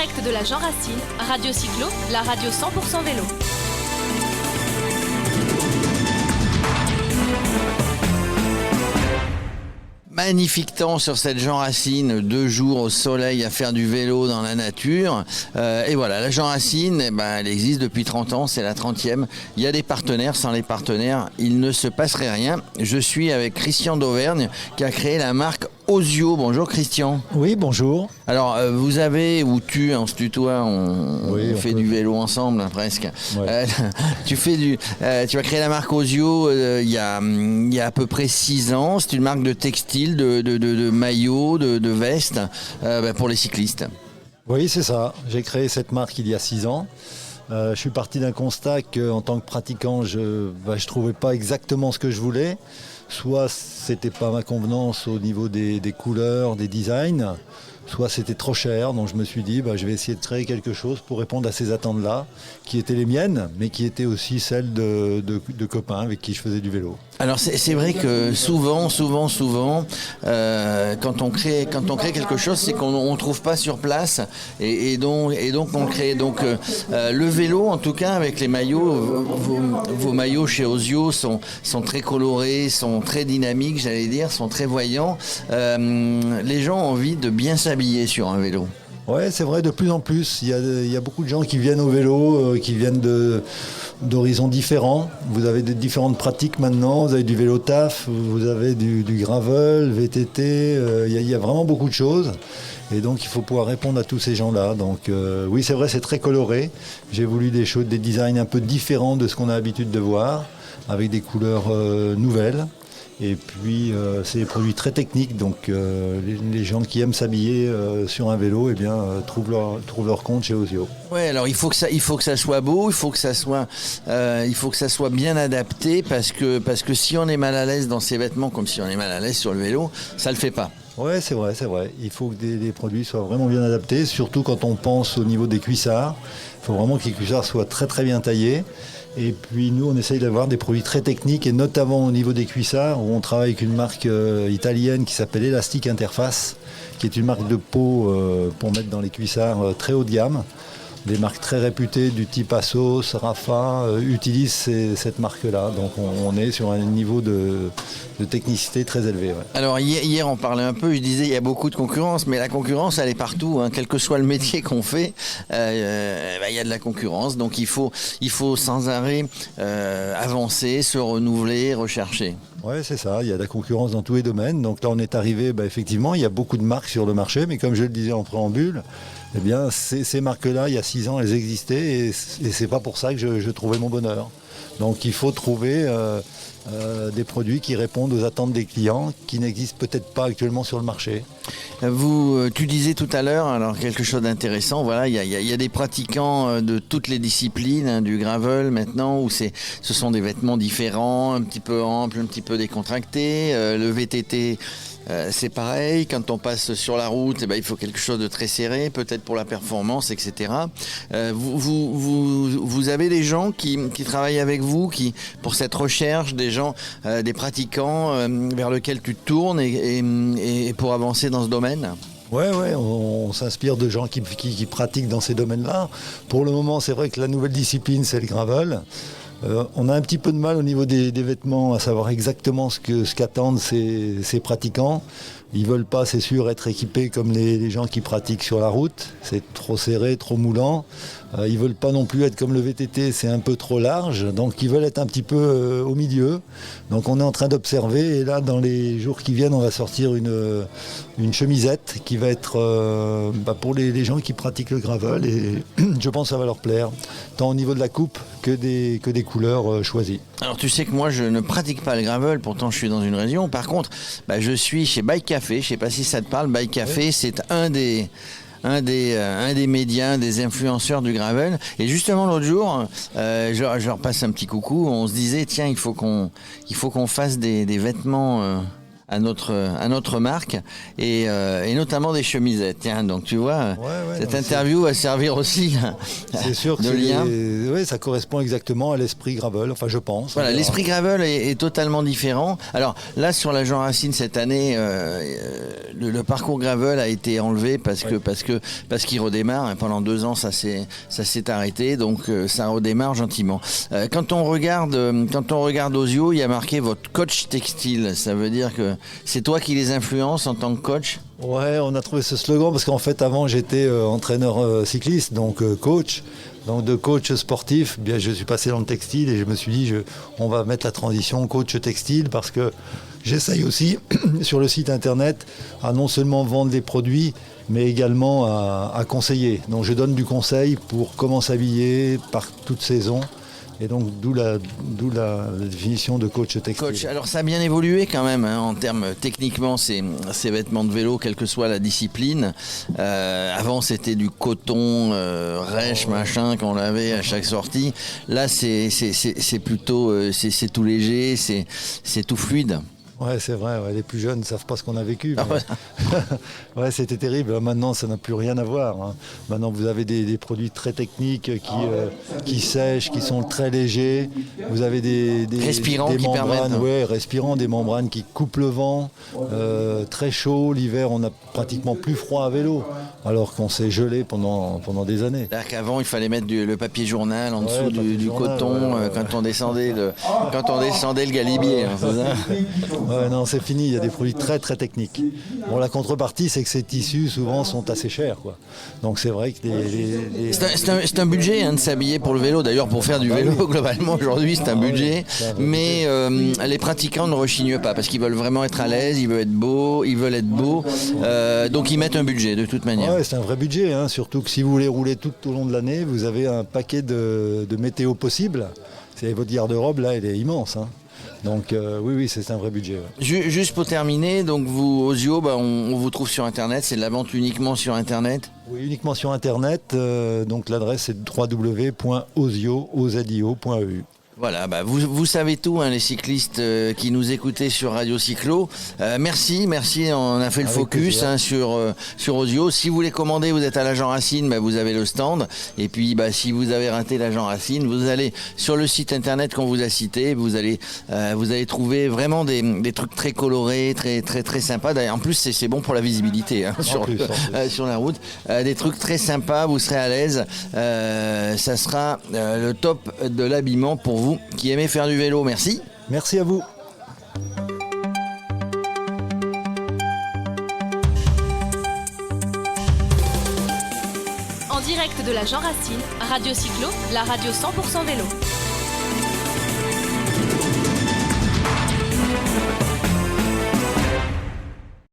direct de la Jean Racine, Radio Cyclo, la radio 100% vélo. Magnifique temps sur cette Jean Racine, 2 jours au soleil à faire du vélo dans la nature. Et voilà, la Jean Racine, elle existe depuis 30 ans, c'est la 30e. Il y a des partenaires, sans les partenaires, il ne se passerait rien. Je suis avec Christian d'Auvergne qui a créé la marque Ozio. Bonjour Christian. Oui, bonjour. Alors vous avez, ou tu, on se tutoie, on fait du vélo ensemble presque. Ouais. Tu vas créer la marque Ozio il y a à peu près 6 ans. C'est une marque de textile, de maillots, de vestes pour les cyclistes. Oui, c'est ça. J'ai créé cette marque il y a 6 ans. Je suis parti d'un constat qu'en tant que pratiquant, je trouvais pas exactement ce que je voulais. Soit c'était pas ma convenance au niveau des couleurs, des designs, soit c'était trop cher. Donc je me suis dit, je vais essayer de créer quelque chose pour répondre à ces attentes-là, qui étaient les miennes, mais qui étaient aussi celles de copains avec qui je faisais du vélo. Alors c'est vrai que souvent, quand on crée quelque chose, c'est qu'on ne trouve pas sur place et donc on crée. Donc le vélo, en tout cas avec les maillots, vos maillots chez Ozio sont très colorés, sont très dynamiques, j'allais dire, sont très voyants. Les gens ont envie de bien s'habiller sur un vélo. Ouais, c'est vrai, de plus en plus. Il y a beaucoup de gens qui viennent au vélo, qui viennent d'horizons différents. Vous avez de différentes pratiques maintenant. Vous avez du vélo taf, vous avez du gravel, VTT. Il y a vraiment beaucoup de choses. Et donc, il faut pouvoir répondre à tous ces gens-là. Donc, oui, c'est vrai, c'est très coloré. J'ai voulu des designs un peu différents de ce qu'on a l'habitude de voir, avec des couleurs nouvelles. Et puis c'est des produits très techniques, donc les gens qui aiment s'habiller sur un vélo trouvent leur compte chez Ozio. Ouais, alors il faut que ça soit beau, il faut que ça soit bien adapté parce que si on est mal à l'aise dans ses vêtements comme si on est mal à l'aise sur le vélo, ça le fait pas. Ouais, c'est vrai. Il faut que les produits soient vraiment bien adaptés, surtout quand on pense au niveau des cuissards. Il faut vraiment que les cuissards soient très très bien taillés. Et puis nous, on essaye d'avoir des produits très techniques, et notamment au niveau des cuissards, où on travaille avec une marque italienne qui s'appelle Elastic Interface, qui est une marque de peau pour mettre dans les cuissards très haut de gamme. Des marques très réputées du type Asos, Rafa utilisent cette marque-là. Donc on est sur un niveau de technicité très élevé. Ouais. Alors hier on parlait un peu, je disais il y a beaucoup de concurrence, mais la concurrence elle est partout, hein. Quel que soit le métier qu'on fait, il y a de la concurrence. Donc il faut sans arrêt avancer, se renouveler, rechercher. Oui, c'est ça, il y a de la concurrence dans tous les domaines. Donc là on est arrivé, effectivement, il y a beaucoup de marques sur le marché, mais comme je le disais en préambule, ces marques-là, il y a 6 ans, elles existaient et c'est pas pour ça que je trouvais mon bonheur. Donc il faut trouver des produits qui répondent aux attentes des clients, qui n'existent peut-être pas actuellement sur le marché. Tu disais tout à l'heure, alors quelque chose d'intéressant, voilà, il y a des pratiquants de toutes les disciplines, hein, du gravel maintenant, où ce sont des vêtements différents, un petit peu amples, un petit peu décontractés, le VTT. C'est pareil, quand on passe sur la route, il faut quelque chose de très serré, peut-être pour la performance, etc. Vous avez des gens qui travaillent avec vous, pour cette recherche, des gens, des pratiquants vers lesquels tu te tournes et pour avancer dans ce domaine ? Ouais, on s'inspire de gens qui pratiquent dans ces domaines-là. Pour le moment, c'est vrai que la nouvelle discipline, c'est le gravel. On a un petit peu de mal au niveau des vêtements à savoir exactement ce qu'attendent ces pratiquants. Ils veulent pas, c'est sûr, être équipés comme les gens qui pratiquent sur la route. C'est trop serré, trop moulant. Ils veulent pas non plus être comme le VTT, c'est un peu trop large. Donc ils veulent être un petit peu au milieu. Donc on est en train d'observer. Et là, dans les jours qui viennent, on va sortir une chemisette qui va être pour les gens qui pratiquent le gravel. Et je pense que ça va leur plaire, tant au niveau de la coupe que des couleurs choisies. Alors tu sais que moi je ne pratique pas le gravel, pourtant je suis dans une région. Par contre, je suis chez Bike Café, je ne sais pas si ça te parle. Bike Café, c'est un des médias, des influenceurs du gravel. Et justement l'autre jour, je leur passe un petit coucou, on se disait tiens il faut qu'on fasse des vêtements notre marque et notamment des chemisettes. Tiens, donc tu vois, cette interview va servir aussi c'est sûr de lien. Oui, ça correspond exactement à l'esprit Gravel, enfin je pense. Voilà, l'esprit Gravel est totalement différent. Alors là, sur la Jean Racine cette année, le parcours Gravel a été enlevé parce qu'il redémarre. Pendant 2 ans, ça s'est arrêté, donc ça redémarre gentiment. Quand on regarde Ozio, il y a marqué votre coach textile. Ça veut dire que c'est toi qui les influences en tant que coach? Ouais, on a trouvé ce slogan parce qu'en fait avant j'étais entraîneur cycliste, donc coach. Donc de coach sportif, bien je suis passé dans le textile et je me suis dit on va mettre la transition coach textile parce que j'essaye aussi sur le site internet à non seulement vendre des produits mais également à conseiller. Donc je donne du conseil pour comment s'habiller par toute saison. Et donc d'où la définition de coach textile. Coach, alors ça a bien évolué quand même en termes techniquement ces vêtements de vélo, quelle que soit la discipline. Avant c'était du coton rêche machin qu'on avait à chaque sortie. Là c'est plutôt c'est tout léger, c'est tout fluide. Ouais, c'est vrai, les plus jeunes ne savent pas ce qu'on a vécu. Ouais, c'était terrible. Maintenant, ça n'a plus rien à voir. Hein. Maintenant, vous avez des produits très techniques qui sèchent, qui sont très légers. Vous avez des respirants des qui membranes, permettent. respirants, des membranes qui coupent le vent. Très chaud. L'hiver, on a pratiquement plus froid à vélo, alors qu'on s'est gelé pendant des années. C'est-à-dire qu'avant, il fallait mettre le papier journal en dessous du coton quand on descendait le galibier. Hein, c'est ça. Ouais, non, c'est fini, il y a des produits très très techniques. Bon, la contrepartie, c'est que ces tissus souvent sont assez chers, quoi. Donc c'est vrai que c'est un budget de s'habiller pour le vélo. D'ailleurs, pour faire du vélo, globalement, aujourd'hui, c'est un budget. Mais les pratiquants ne rechignent pas parce qu'ils veulent vraiment être à l'aise, ils veulent être beaux. Donc ils mettent un budget de toute manière. Ouais, c'est un vrai budget, hein, surtout que si vous voulez rouler tout au long de l'année, vous avez un paquet de météo possible. Votre garde-robe, là, elle est immense, hein. Donc oui, c'est un vrai budget. Ouais. Juste pour terminer, donc vous, Ozio, on vous trouve sur Internet, c'est de la vente uniquement sur Internet? Oui, uniquement sur Internet, donc l'adresse est www.ozio.eu. Voilà, vous savez tout, hein, les cyclistes qui nous écoutaient sur Radio Cyclo. Merci, on a fait le focus sur Ozio. Si vous voulez commander, vous êtes à la Jean Racine, vous avez le stand. Et puis si vous avez raté la Jean Racine, vous allez sur le site internet qu'on vous a cité, vous allez trouver vraiment des trucs très colorés, très très très sympas. D'ailleurs, en plus c'est bon pour la visibilité sur la route. Des trucs très sympas, vous serez à l'aise. Ça sera le top de l'habillement pour vous qui aimez faire du vélo. Merci. Merci à vous. En direct de la Jean Racine, Radio Cyclo, la radio 100% vélo.